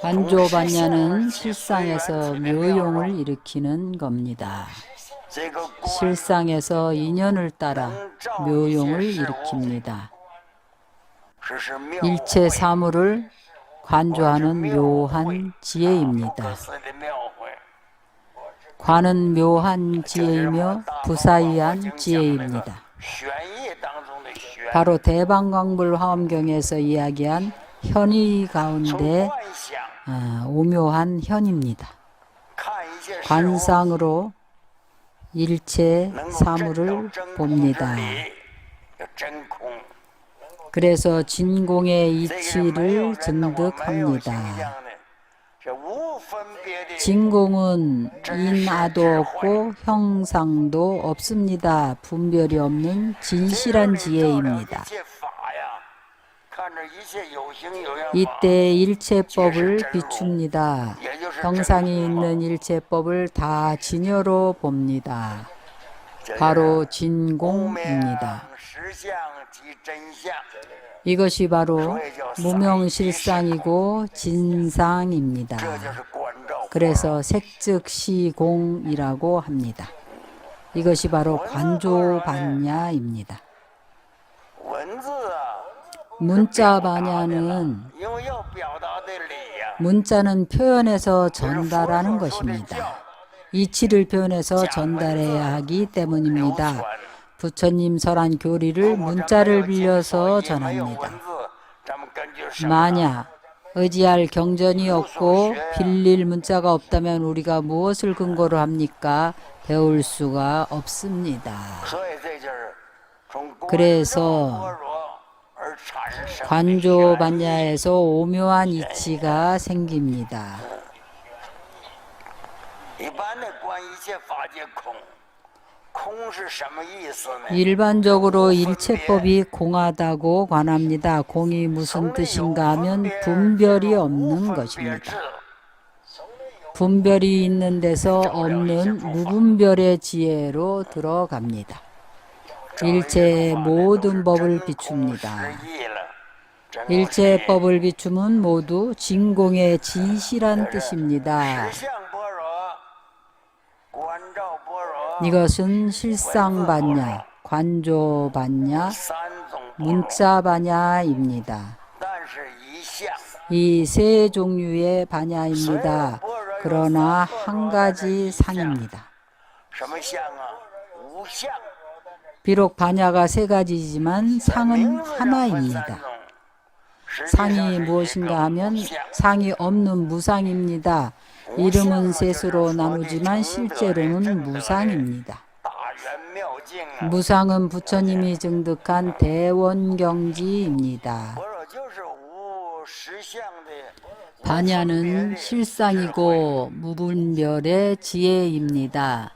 관조반야는 실상에서 묘용을 일으키는 겁니다. 실상에서 인연을 따라 묘용을 일으킵니다. 일체 사물을 관조하는 묘한 지혜입니다. 관은 묘한 지혜이며 부사이한 지혜입니다. 바로 대방광불 화엄경에서 이야기한 현의 가운데 오묘한 현입니다. 관상으로 일체 사물을 봅니다. 그래서 진공의 이치를 증득합니다. 진공은 인아도 없고 형상도 없습니다. 분별이 없는 진실한 지혜입니다. 이때 일체법을 비춥니다. 형상이 있는 일체법을 다 진여로 봅니다. 바로 진공입니다. 이것이 바로 무명실상이고 진상입니다. 그래서 색즉시공이라고 합니다. 이것이 바로 관조반야입니다. 문자반야는 문자는 표현해서 전달하는 것입니다. 이치를 표현해서 전달해야 하기 때문입니다. 부처님 설한 교리를 문자를 빌려서 전합니다. 만약 의지할 경전이 없고 빌릴 문자가 없다면 우리가 무엇을 근거로 합니까? 배울 수가 없습니다. 그래서 관조반야에서 오묘한 이치가 생깁니다. 일반적으로 일체법이 공하다고 관합니다. 공이 무슨 뜻인가 하면 분별이 없는 것입니다. 분별이 있는 데서 없는 무분별의 지혜로 들어갑니다. 일체의 모든 법을 비춥니다. 일체법을 비춤은 모두 진공의 진실한 뜻입니다. 이것은 실상반야, 관조반야, 문자반야입니다. 이 세 종류의 반야입니다. 그러나 한 가지 상입니다. 비록 반야가 세 가지지만 상은 하나입니다. 상이 무엇인가 하면 상이 없는 무상입니다. 이름은 셋으로 나누지만 실제로는 무상입니다. 무상은 부처님이 증득한 대원경지입니다. 반야는 실상이고 무분별의 지혜입니다.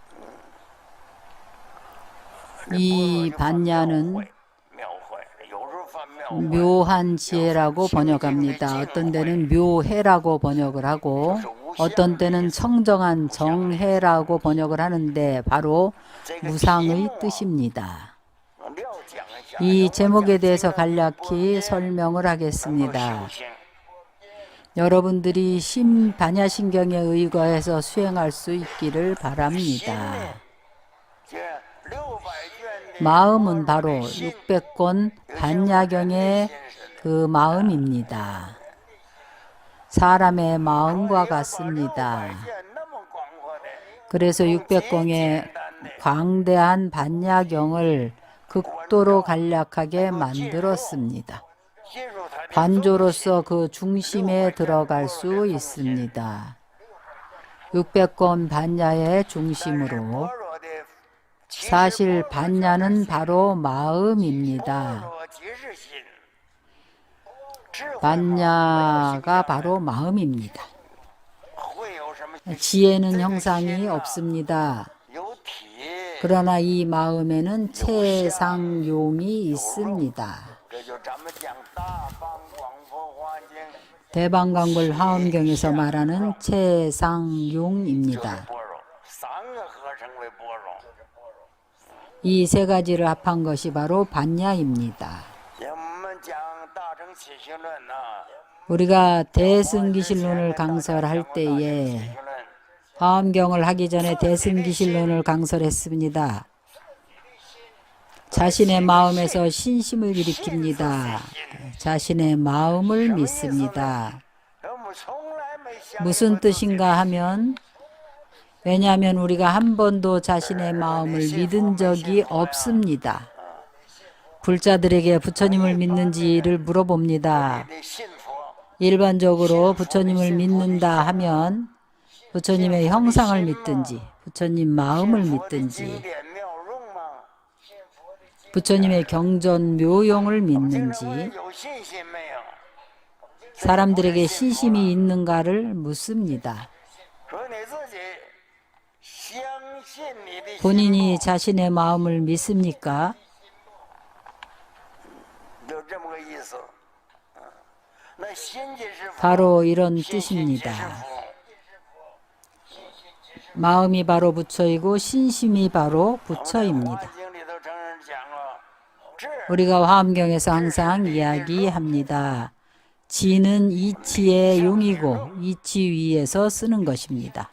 이 반야는 묘한 지혜라고 번역합니다. 어떤 때는 묘해라고 번역을 하고 어떤 때는 청정한 정해라고 번역을 하는데 바로 무상의 뜻입니다. 이 제목에 대해서 간략히 설명을 하겠습니다. 여러분들이 반야신경에 의거해서 수행할 수 있기를 바랍니다. 마음은 바로 600권 반야경의 그 마음입니다. 사람의 마음과 같습니다. 그래서 600권의 광대한 반야경을 극도로 간략하게 만들었습니다. 관조로서 그 중심에 들어갈 수 있습니다. 600권 반야의 중심으로 사실 반야는 바로 마음입니다. 반야가 바로 마음입니다. 지혜는 형상이 없습니다. 그러나 이 마음에는 체상용이 있습니다. 대방광불 화엄경에서 말하는 체상용입니다. 이 세 가지를 합한 것이 바로 반야입니다. 우리가 대승기실론을 강설할 때에 화엄경을 하기 전에 대승기실론을 강설했습니다. 자신의 마음에서 신심을 일으킵니다. 자신의 마음을 믿습니다. 무슨 뜻인가 하면, 왜냐하면 우리가 한 번도 자신의 마음을 믿은 적이 없습니다. 불자들에게 부처님을 믿는지를 물어봅니다. 일반적으로 부처님을 믿는다 하면 부처님의 형상을 믿든지 부처님 마음을 믿든지 부처님의 경전 묘용을 믿는지 사람들에게 신심이 있는가를 묻습니다. 본인이 자신의 마음을 믿습니까? 바로 이런 뜻입니다. 마음이 바로 부처이고 신심이 바로 부처입니다. 우리가 화엄경에서 항상 이야기합니다. 지는 이치의 용이고 이치 위에서 쓰는 것입니다.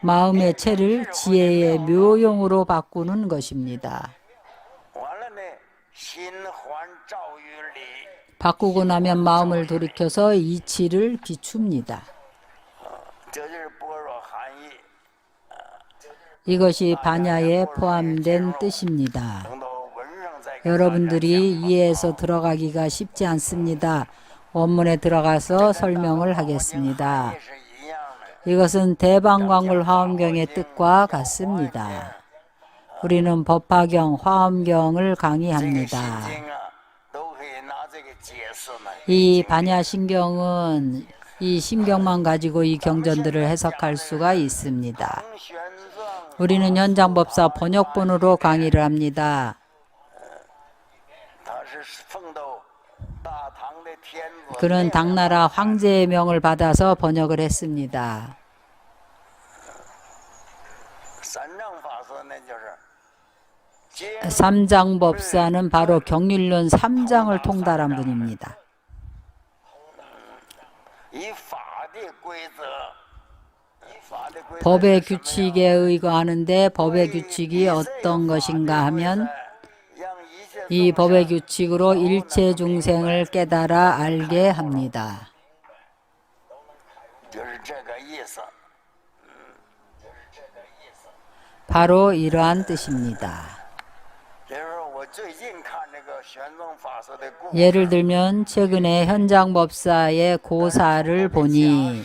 마음의 체를 지혜의 묘용으로 바꾸는 것입니다. 바꾸고 나면 마음을 돌이켜서 이치를 비춥니다. 이것이 반야에 포함된 뜻입니다. 여러분들이 이해해서 들어가기가 쉽지 않습니다. 원문에 들어가서 설명을 하겠습니다. 이것은 대방광물 화엄경의 뜻과 같습니다. 우리는 법화경, 화엄경을 강의합니다. 이 반야신경은 이 신경만 가지고 이 경전들을 해석할 수가 있습니다. 우리는 현장법사 번역본으로 강의를 합니다. 그는 당나라 황제의 명을 받아서 번역을 했습니다. 삼장법사는 바로 경륜론 3장을 통달한 분입니다. 법의 규칙에 의거하는데 법의 규칙이 어떤 것인가 하면 이 법의 규칙으로 일체 중생을 깨달아 알게 합니다. 바로 이러한 뜻입니다. 예를 들면 최근에 현장법사의 고사를 보니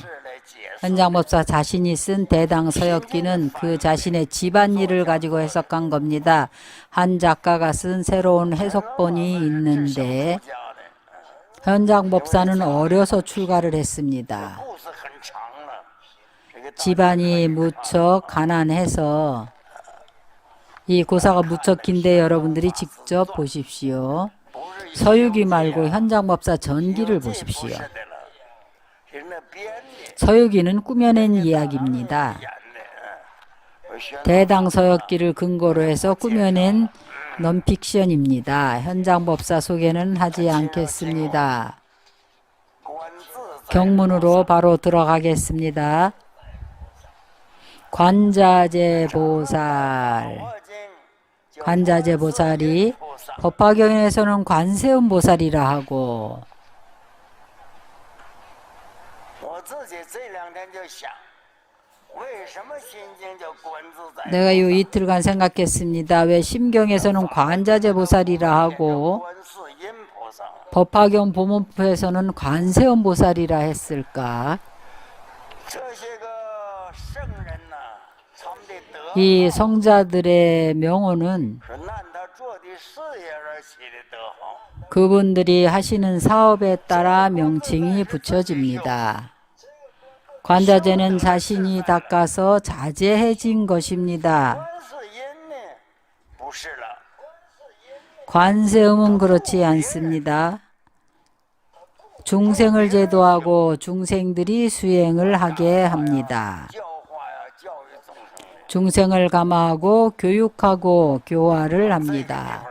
현장법사 자신이 쓴 대당서역기는 그 자신의 집안일을 가지고 해석한 겁니다. 한 작가가 쓴 새로운 해석본이 있는데 현장법사는 어려서 출가를 했습니다. 집안이 무척 가난해서 이 고사가 무척 긴데 여러분들이 직접 보십시오. 서유기 말고 현장법사 전기를 보십시오. 서유기는 꾸며낸 이야기입니다. 대당서역기를 근거로 해서 꾸며낸 넌픽션입니다. 현장법사 소개는 하지 않겠습니다. 경문으로 바로 들어가겠습니다. 관자재보살. 관자재보살이 법화경에서는 관세음보살이라 하고 내가 요 이틀간 생각했습니다. 왜 심경에서는 관자재보살이라 하고 법화경 보문표에서는 관세음보살이라 했을까? 이 성자들의 명호는 그분들이 하시는 사업에 따라 명칭이 붙여집니다. 관자재는 자신이 닦아서 자제해진 것입니다. 관세음은 그렇지 않습니다. 중생을 제도하고 중생들이 수행을 하게 합니다. 중생을 감화하고 교육하고 교화를 합니다.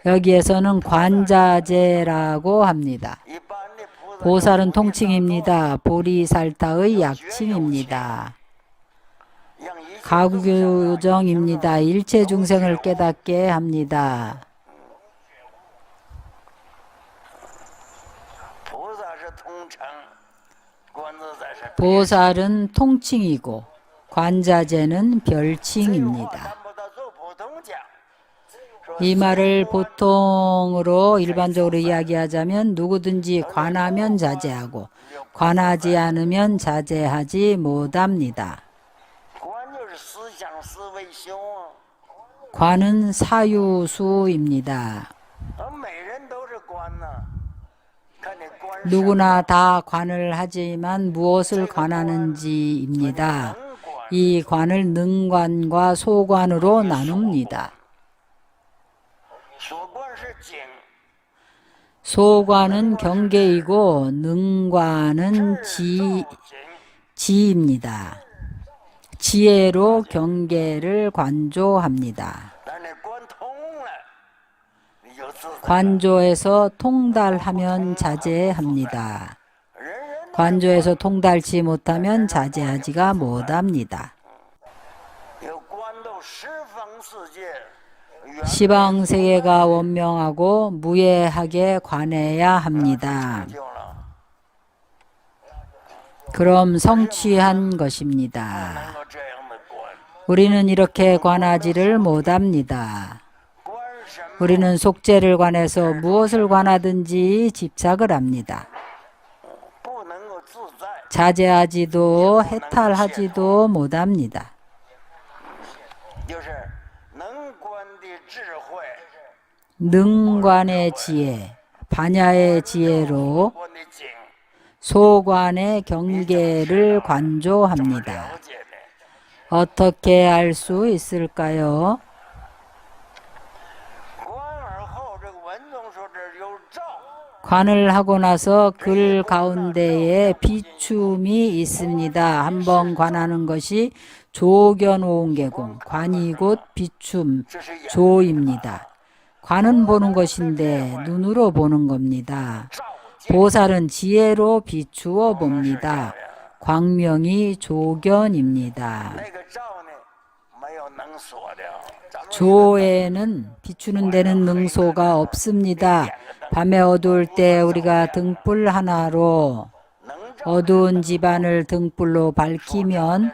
여기에서는 관자재라고 합니다. 보살은 통칭입니다. 보리살타의 약칭입니다. 가구교정입니다. 일체 중생을 깨닫게 합니다. 보살은 통칭이고 관자재는 별칭입니다. 이 말을 보통으로 일반적으로 이야기하자면 누구든지 관하면 자제하고 관하지 않으면 자제하지 못합니다. 관은 사유수입니다. 누구나 다 관을 하지만 무엇을 관하는지입니다. 이 관을 능관과 소관으로 나눕니다. 소관은 경계이고 능관은 지입니다. 지혜로 경계를 관조합니다. 관조에서 통달하면 자제합니다. 관조에서 통달치 못하면 자제하지가 못합니다. 시방세계가 원명하고 무예하게 관해야 합니다. 그럼 성취한 것입니다. 우리는 이렇게 관하지를 못합니다. 우리는 속죄를 관해서 무엇을 관하든지 집착을 합니다. 자제하지도 해탈하지도 못합니다. 능관의 지혜, 반야의 지혜로 소관의 경계를 관조합니다. 어떻게 알 수 있을까요? 관을 하고 나서 글 가운데에 비춤이 있습니다. 한번 관하는 것이 조견오온계공, 관이 곧 비춤, 조입니다. 관은 보는 것인데 눈으로 보는 겁니다. 보살은 지혜로 비추어 봅니다. 광명이 조견입니다. 조에는 비추는 데는 능소가 없습니다. 밤에 어두울 때 우리가 등불 하나로 어두운 집안을 등불로 밝히면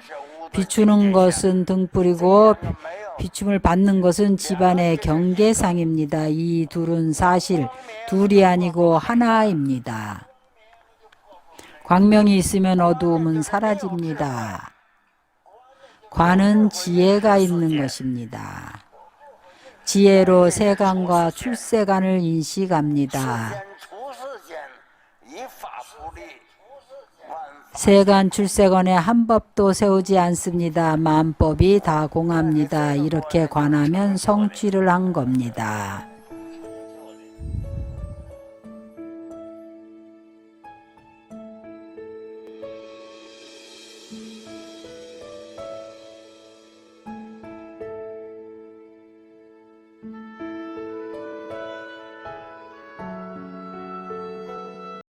비추는 것은 등불이고 비춤을 받는 것은 집안의 경계상입니다. 이 둘은 사실 둘이 아니고 하나입니다. 광명이 있으면 어두움은 사라집니다. 관은 지혜가 있는 것입니다. 지혜로 세간과 출세간을 인식합니다. 세간 출세간에 한 법도 세우지 않습니다. 만법이 다 공합니다. 이렇게 관하면 성취를 한 겁니다.